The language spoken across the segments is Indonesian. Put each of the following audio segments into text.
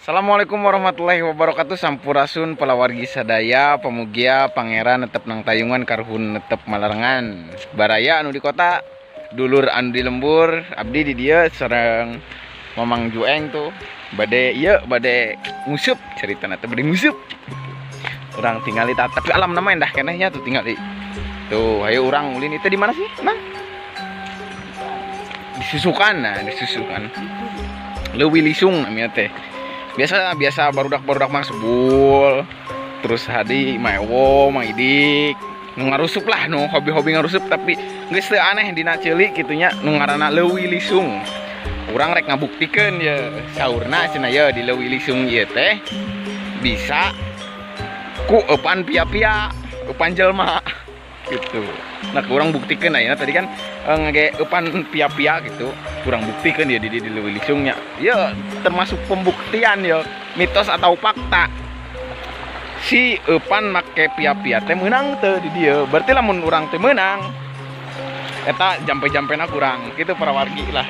Assalamualaikum warahmatullahi wabarakatuh. Sampurasun palawargi sadaya pamugia pangeran netep nang tayungan karhun netep malarengan baraya anu di kota dulur anu di lembur abdi di dia sareng Mamang Jueng tuh bade ngusup cerita teh bade ngusup orang tinggal di tapi alam nama endah kenehnya tuh tinggal di tuh ayo orang ulin itu di mana sih nah disusukan leuwih lisung namanya teh biasa barudak mang sebul terus hadi maewo mang idik nu ngarusup lah nu hobi ngarusup tapi geus teu aneh dina ceulik kitunya nu ngaranna leuwih lisung urang rek ngabuktikeun ye saurna cenah ye di leuwih lisung ieu teh bisa ku eupan pia-pia eupan jelema gitu. Nah kurang buktikeun ayeuna tadi kan ngage eupan pia-pia gitu kurang buktikeun ya di leuwih lisungnya ya termasuk pembuktian ya mitos atau fakta si eupan make pia-pia teh meunang teu di dieu berarti lamun urang teh meunang eta jampe-jampena kurang gitu para wargi lah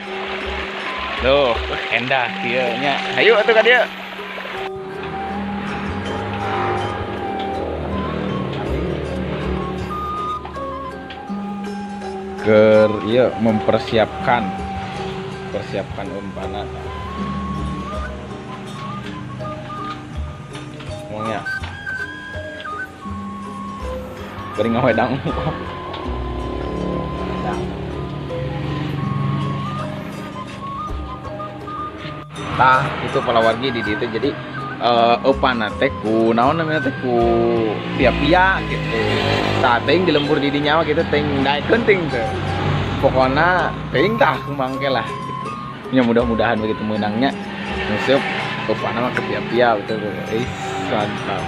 tuh endah kieu nya hayu atuh ka dieu. Iya mempersiapkan umpana ngomongnya beri ngawedang nah itu palawargi di itu jadi upana teh ku naon namanya teh ku pia-pia gitu tah teuing di lembur di dinya gitu teuing daekeun teuing teh pokona teuing tah kumangke lah gitu nya mudah-mudahan begitu menangnya ngeusup upana mah ke pia-pia betul mantap.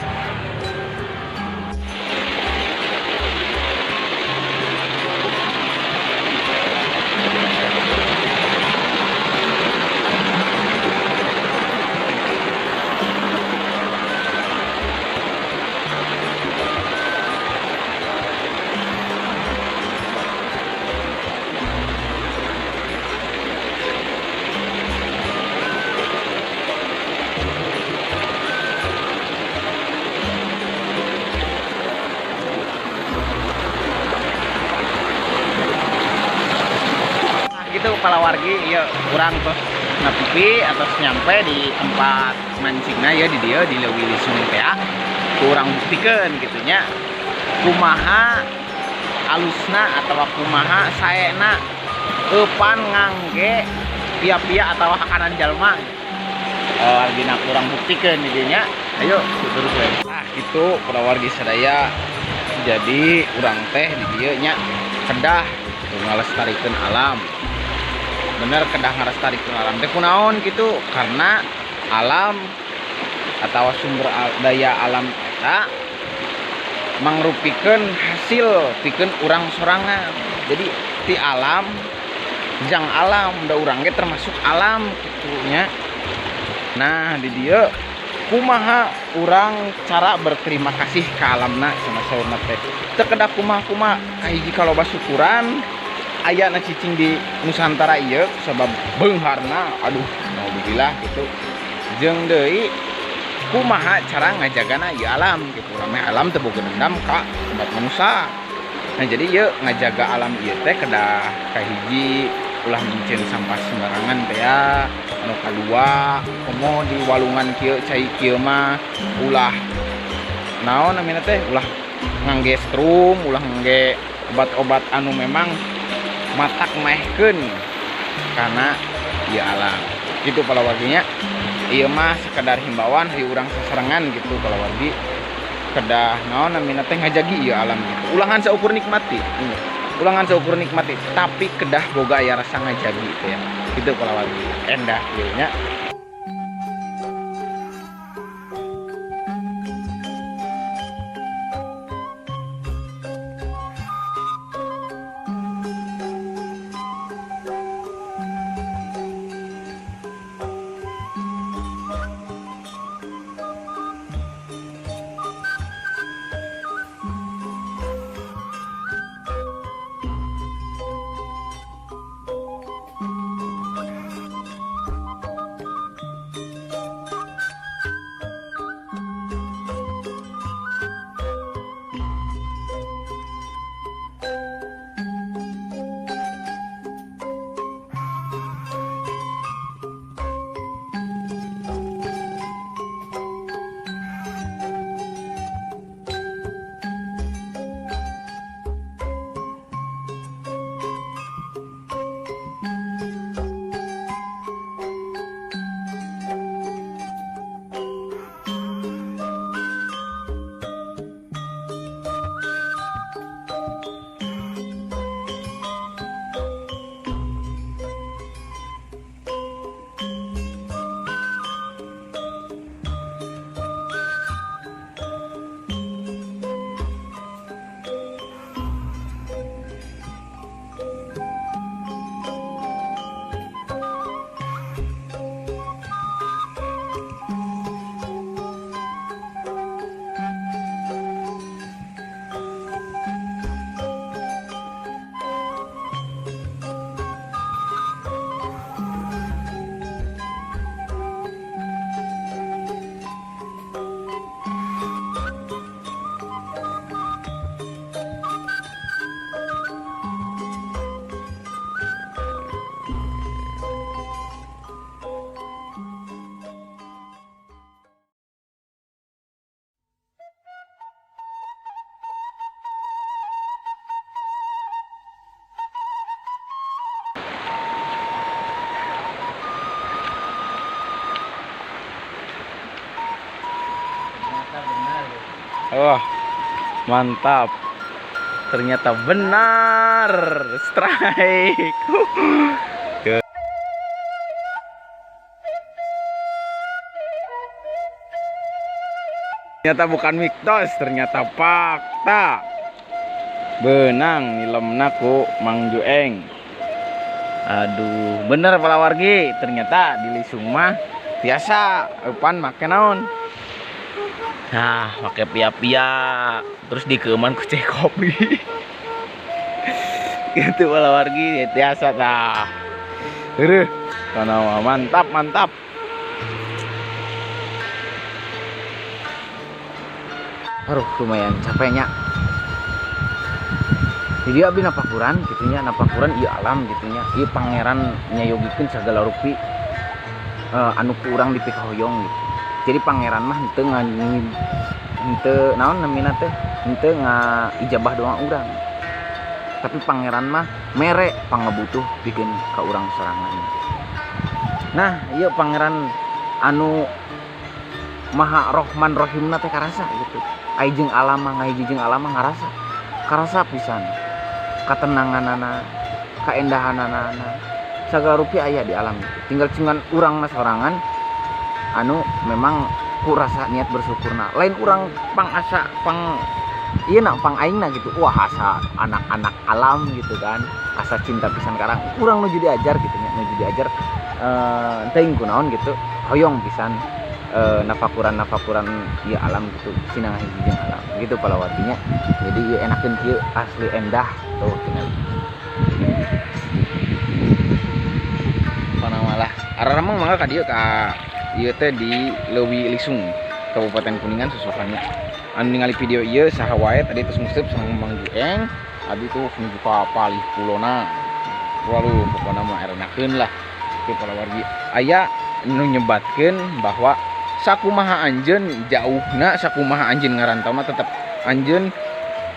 Itu palawargi ya kurang terus napipi atau nyampe di tempat mancingnya ya di dia di leuwih lisung teh kurang buktikeun gitunya kumaha alusna atau kumaha saena eupan ngangge pia-pia atau hakanan jalma argina kurang buktikeun di dinya ayo terus we nah gitu palawargi sadaya jadi urang teh di dieu nya kedah ngalestarikeun alam bener kedah ngalestarikeun alam teh kunaon gitu karena alam atau sumber daya alam eta mangrupikeun hasil pikeun urang sorangan jadi ti alam jang alam da urang ge termasuk alam kitunya. Nah di dieu kumaha urang cara berterima kasih ka alamna sama saurna teh teu kedah kumaha hiji kaloba syukuran aya na cicing di Nusantara ieu sabab beungharna aduh alhamdulillah gitu jeung deui kumaha cara ngajagana ieu alam gitu rame alam teu boga dendam ka umat manusia. Nah jadi ieu ngajaga alam ieu teh kedah kahiji ulah micin sampah sembarangan teh ya, anu kadua komo di walungan kieu cai kieu mah ulah naon namina teh ulah ngangge strum, ulah ngangge obat-obat anu memang matak maehkeun karena ieu alam gitu palawarginya. Ieu mah sekedar himbauan di urang sasarengan gitu palawargi kedah naon namina teh ngajagi ieu alam gitu. Ulangan saukur nikmati. Ulangan seukur nikmati tapi kedah boga aya rasa ngajagi gitu ya gitu kalau lagi endah ieu nya. Wah, mantap. Ternyata benar. Strike. Ternyata bukan mitos, ternyata fakta. Benang nilemna ku Mang Jueng. Aduh, bener palawargi. Ternyata di Lisung mah biasa eupan make naon? Nah, pakai pia-pia, terus dikeuman ku cek kopi. Gitu palawargi biasa tah. Heueuh, kana mantap, mantap. Aduh, lumayan capeknya. Jadi abi napakuran gitunya, napakuran ieu alam gitunya. Ieu pangeran nyayogikeun sagala rupi anu ku urang dipikahoyong gitu. Jadi pangeran mah henteu naon namina teh henteu ngaijabah doa urang. Tapi pangeran mah mere pangabutuh bikin ka urang sorangan. Nah, ieu pangeran anu Maha Rohman Rohimna teh karasa gitu. Ai jeung alam mah ngahiji jeung alam mah ngarasa. Karasa pisan. Katenanganana, kaendahanana, sagala rupi aya di alam. Tinggal cuman urang sorangan anu memang ku rasa niat bersyukurna lain urang pang asa pang ieu na pang aingna gitu wah asa anak-anak alam gitu kan asa cinta pisan karang urang nuju diajar gitu nya nuju diajar teuing kunaon gitu hoyong pisan napakuran ieu alam gitu sinang hiji jeung alam gitu palawatinya jadi ieu enakeun kieu asli endah tuh tinggal panamalah araramang mangga ka dieu ka ieu teh di Leuwi Lisung Kabupaten Kuningan susukannya anu ningali video ieu saha wae tadi tos nguseup sama Mang Jueng abi tuh nuju ka palih pulona lalu pokona mah erenakeun lah kitu para wargi aya nu nyebatkeun bahwa sakumaha anjeun jauhna sakumaha anjeun ngarantauna tetep anjeun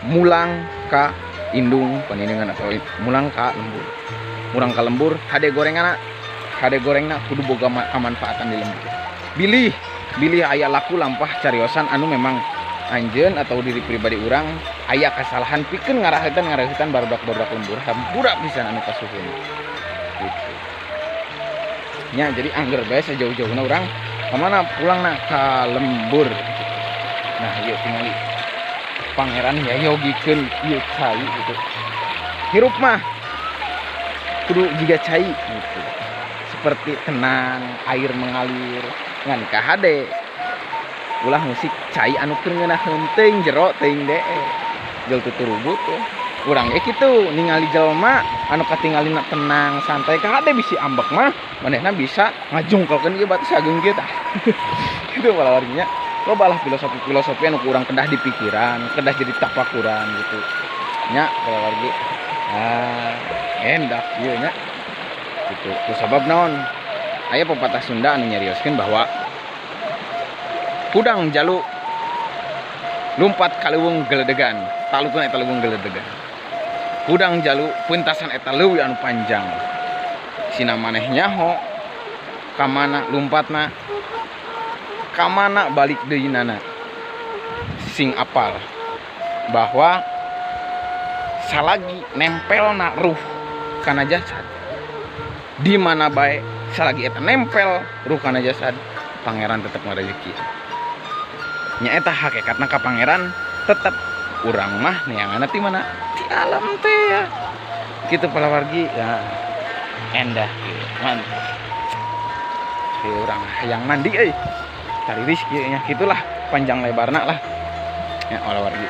mulang ka indung paningan atau mulang ka lembur murang ka lembur hade gorengna kudu boga kamanfaatan di lembur bilih aya laku lampah cariosan anu memang anjeun atau diri pribadi urang aya kesalahan pikeun ngarahetan barudak lembur hampura pisan anu kasuhun gitu nya jadi angger bae sajauh-jauhna urang kamana pulangna ka lembur nah ieu tingali pangeran yayogikeun ieu cai gitu hirup mah kudu jiga cai gitu seperti tenang air mengalir ngan ka hade ulah musik cai anu keur ngeunaheun teuing jero teuing dee jel tuturubut ya urang ge kitu ningali jelema anu katingalina tenang santai ka hade bisi ambek mah manehna bisa ngajungkelkeun ieu batu sageung kieu tah kitu balawarnya loba lah filosofi anu kurang kedah di pikiran kedah jadi tapakuran gitu nya balawargi endak ieu nya gitu ku sabab naon aya pepatah Sunda anu nyarioskeun bahwa kudang jalu lumpat ka leuweung geledegan talukna eta leuweung geledegan kudang jalu puntasan eta leuwih anu panjang sina maneh nyaho ka mana lumpatna ka mana balik deunana sing apal bahwa salagi nempelna ruh kana jasad di mana bae salagi eta nempel ruh kana jasad pangeran tetep ngarejeki nya eta hakikatna ka pangeran tetep urang mah neanganna ti mana ti alam teh ya kitu palawargi ya endah mantap si urang hayang mandi euy cari rezeki nya gitulah panjang lebarna lah ya palawargi